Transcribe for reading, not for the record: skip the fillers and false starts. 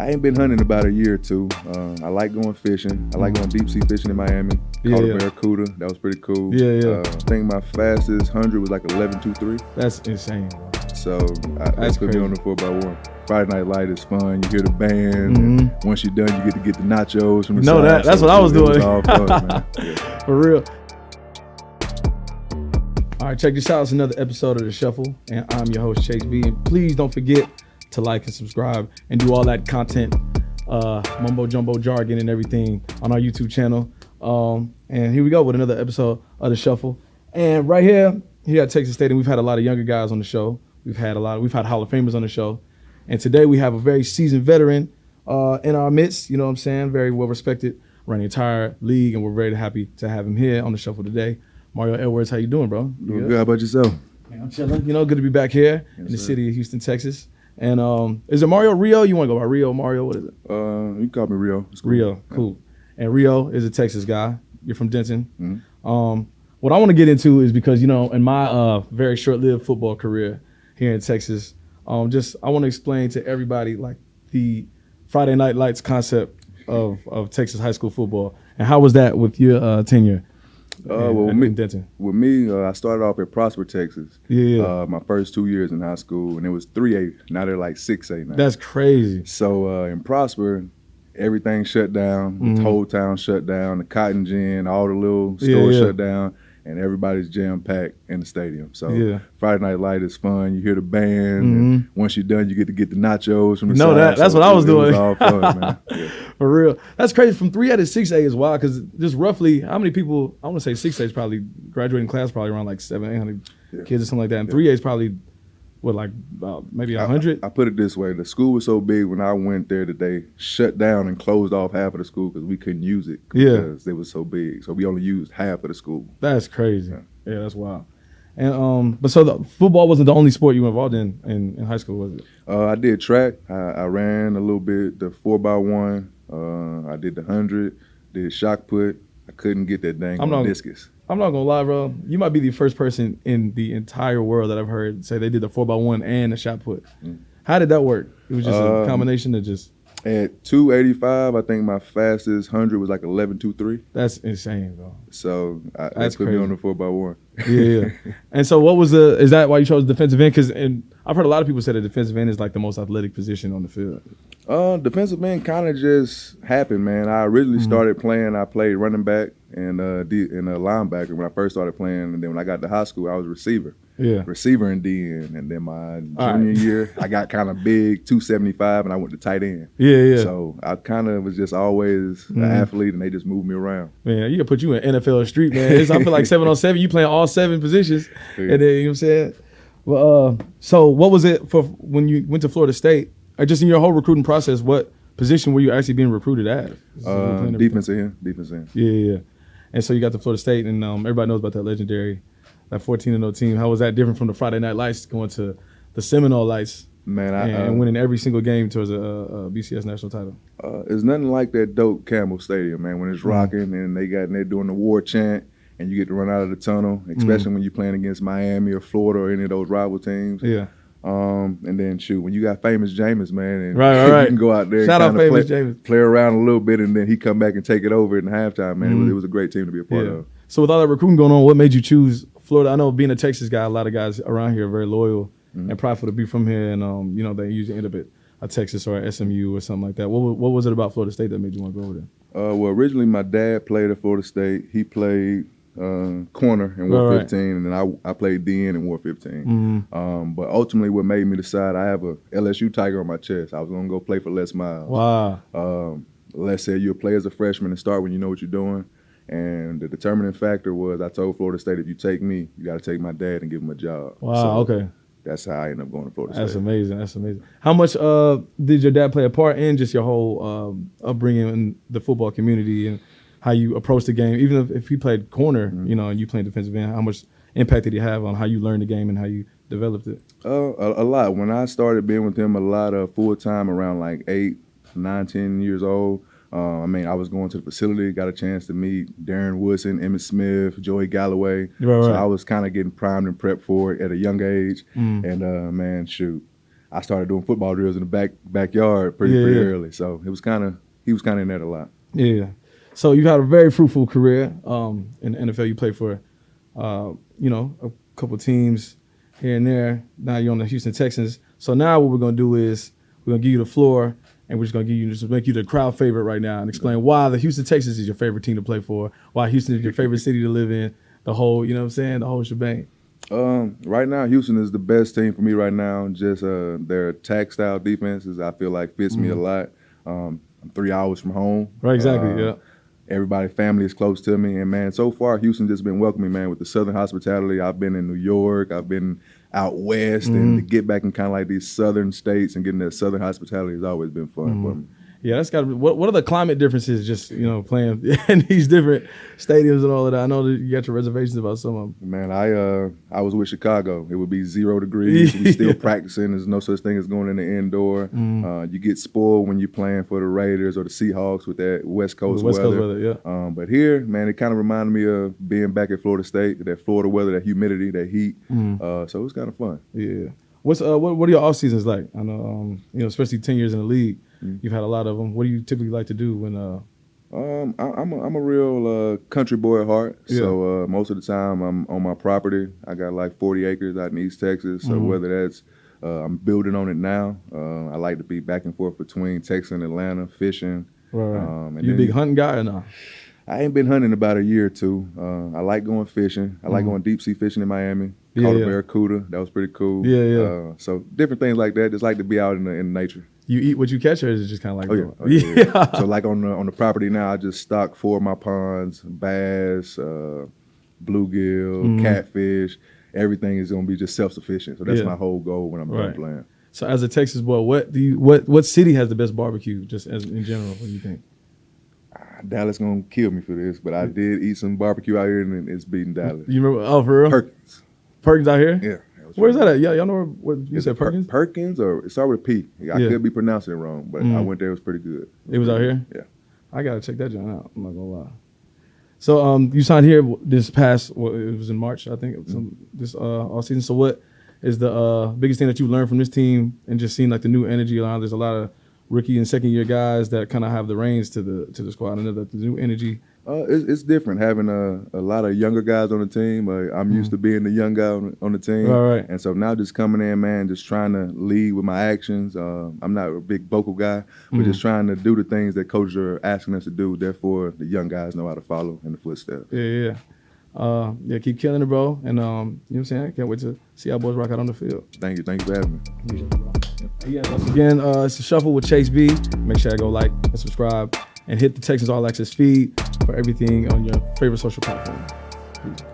I ain't been hunting in about a year or two. I like going fishing. I like going deep sea fishing in Miami. Caught a barracuda. That was pretty cool. Yeah. I think my fastest 100 was like 11.23. That's insane, bro. So that's put me on the 4x1. Friday Night Light is fun. You hear the band. And once you're done, you get to get the nachos from the side. That's so what I was doing. It was all fun, man. Yeah. For real. All right, check this out. It's another episode of The Shuffle, and I'm your host, Chase B. And please don't forget to like and subscribe and do all that content, mumbo jumbo jargon and everything on our YouTube channel. And here we go with another episode of The Shuffle. And right here at Texas State, and we've had a lot of younger guys on the show. We've had Hall of Famers on the show. And today we have a very seasoned veteran in our midst, you know what I'm saying? Very well respected around the entire league, and we're very happy to have him here on The Shuffle today. Mario Edwards, how you doing, bro? Doing good. How about yourself? Man, I'm chilling. You know, good to be back here in the city of Houston, Texas. And is it Mario Rio? You want to go by Rio, Mario? What is it? You can call me Rio. It's cool. Rio, cool. And Rio is a Texas guy. You're from Denton. What I want to get into is because, you know, in my very short-lived football career here in Texas, I want to explain to everybody like the Friday Night Lights concept of Texas high school football. And how was that with your tenure? With me, I started off at Prosper, Texas. Yeah. My first 2 years in high school, and it was 3A. Now they're like 6A now. That's crazy. So in Prosper, everything shut down. The whole town shut down. The cotton gin, all the little stores shut down, and everybody's jam-packed in the stadium. So Friday Night Light is fun. You hear the band, and once you're done, you get to get the nachos from the side. That's what I was doing. It was all fun, man. Yeah. For real. That's crazy. From 3A to 6A is wild, because just roughly, how many people, I want to say 6A is probably, graduating class probably around like 700, 800 kids or something like that. And 3A is probably, what, like about maybe 100? I put it this way. The school was so big when I went there that they shut down and closed off half of the school because we couldn't use it because it was so big. So we only used half of the school. That's crazy. Yeah, that's wild. And but so the football wasn't the only sport you were involved in high school, was it? I did track. I ran a little bit, the 4x1. I did the 100, did shot put. I couldn't get that dang discus. I'm not gonna lie, bro. You might be the first person in the entire world that I've heard say they did the 4x1 and the shot put. How did that work? It was just a combination of just. At 285, I think my fastest 100 was like 11.23. That's insane, bro. So that put me on the 4x1. Yeah. And so what was is that why you chose defensive end? Because I've heard a lot of people say the defensive end is like the most athletic position on the field. Defensive end kind of just happened, man. I originally started playing, I played running back and a linebacker when I first started playing. And then when I got to high school, I was a receiver. Yeah. Receiver and DN. And then my junior year, I got kind of big, 275, and I went to tight end. Yeah. So I kind of was just always an athlete, and they just moved me around. Man, you can put you in NFL street, man. I feel like 7-on-7, you playing all 7 positions. Yeah. And then, you know what I'm saying? Well, so what was it for when you went to Florida State? Or just in your whole recruiting process, what position were you actually being recruited at? Defensive end. Yeah. And so you got to Florida State, and everybody knows about that legendary, that 14-0 team. How was that different from the Friday Night Lights going to the Seminole Lights? Man, and winning every single game towards a BCS national title. It's nothing like that dope Campbell Stadium, man. When it's rocking and they're doing the war chant, and you get to run out of the tunnel, especially when you're playing against Miami or Florida or any of those rival teams. Yeah. And then when you got Famous Jameis, man, and you can go out there and play around a little bit, and then he come back and take it over in halftime, man. It was a great team to be a part of. So with all that recruiting going on, what made you choose Florida? I know being a Texas guy, a lot of guys around here are very loyal and prideful to be from here, and they usually end up at a Texas or a SMU or something like that. What was it about Florida State that made you want to go over there? Well, originally my dad played at Florida State. He played corner and wore 15, and then I played DN and wore 15. But ultimately what made me decide, I have a LSU Tiger on my chest. I was going to go play for Les Miles. Wow. Les said you'll play as a freshman and start when you know what you're doing. And the determining factor was I told Florida State, if you take me, you got to take my dad and give him a job. Wow, okay. That's how I ended up going to Florida State. That's amazing. How much did your dad play a part in just your whole upbringing in the football community and how you approach the game? Even if he played corner, and you played defensive end, how much impact did he have on how you learned the game and how you developed it? A lot. When I started being with him a lot of full-time around like 8, 9, 10 years old, I was going to the facility, got a chance to meet Darren Woodson, Emmitt Smith, Joey Galloway. Right. So I was kind of getting primed and prepped for it at a young age. And I started doing football drills in the backyard pretty early. So he was kind of in that a lot. Yeah. So you had a very fruitful career in the NFL. You played for, a couple teams here and there. Now you're on the Houston Texans. So now what we're gonna do is we're gonna give you the floor, and we're just gonna make you the crowd favorite right now, and explain why the Houston Texans is your favorite team to play for, why Houston is your favorite city to live in, the whole, you know what I'm saying, the whole shebang. Right now, Houston is the best team for me right now. Just their attack style defenses, I feel like fits me a lot. I'm 3 hours from home. Right, exactly. Yeah. Everybody, family is close to me, and man, so far Houston just been welcoming, man, with the Southern hospitality. I've been in New York, I've been out west, and to get back in kind of like these Southern states and getting that Southern hospitality has always been fun for me. Yeah, that's got to be. What are the climate differences? Just playing in these different stadiums and all of that. I know that you got your reservations about some of them. Man, I was with Chicago. It would be 0 degrees. We still practicing. There's no such thing as going in the indoor. You get spoiled when you're playing for the Raiders or the Seahawks with that West Coast weather. Yeah. But here, man, it kind of reminded me of being back at Florida State. That Florida weather, that humidity, that heat. So it was kind of fun. Yeah. What are your off seasons like? I know, especially 10 years in the league. You've had a lot of them. What do you typically like to do when? I'm a real country boy at heart. Yeah. So most of the time I'm on my property. I got like 40 acres out in East Texas. So whether that's I'm building on it now. I like to be back and forth between Texas and Atlanta, fishing. Right. You a big hunting guy or no? I ain't been hunting about a year or two. I like going fishing. I like going deep sea fishing in Miami. Caught a barracuda. That was pretty cool. Yeah. So different things like that. Just like to be out in nature. You eat what you catch, or is it just kind of like? Yeah. So like on the property now, I just stock 4 of my ponds: bass, bluegill, catfish. Everything is gonna be just self-sufficient. So that's my whole goal when I'm done playing. So as a Texas boy, what city has the best barbecue? Just as in general, what do you think? Dallas gonna kill me for this, but I did eat some barbecue out here, and it's beating Dallas. You remember? Oh, for real? Perkins out here? Yeah. Where's that at? Yeah, y'all know what you said, Perkins? Perkins, or it started with a P. I could be pronouncing it wrong, but I went there. It was pretty good. It was out here? Yeah. I gotta check that joint out. I'm not gonna lie. So you signed here this past. Well, it was in March, I think. This all season. So what is the biggest thing that you learned from this team, and just seeing like the new energy around? There's a lot of rookie and second year guys that kind of have the reins to the squad. I know that the new energy. It's different having a lot of younger guys on the team. I'm used to being the young guy on the team. Right. And so now just coming in, man, just trying to lead with my actions. I'm not a big vocal guy, but just trying to do the things that coaches are asking us to do. Therefore, the young guys know how to follow in the footsteps. Yeah. Keep killing it, bro. And you know what I'm saying? I can't wait to see how boys rock out on the field. Thank you for having me. Once again, it's a Shuffle with Chase B. Make sure to go like and subscribe and hit the Texans All Access feed for everything on your favorite social platform. Peace.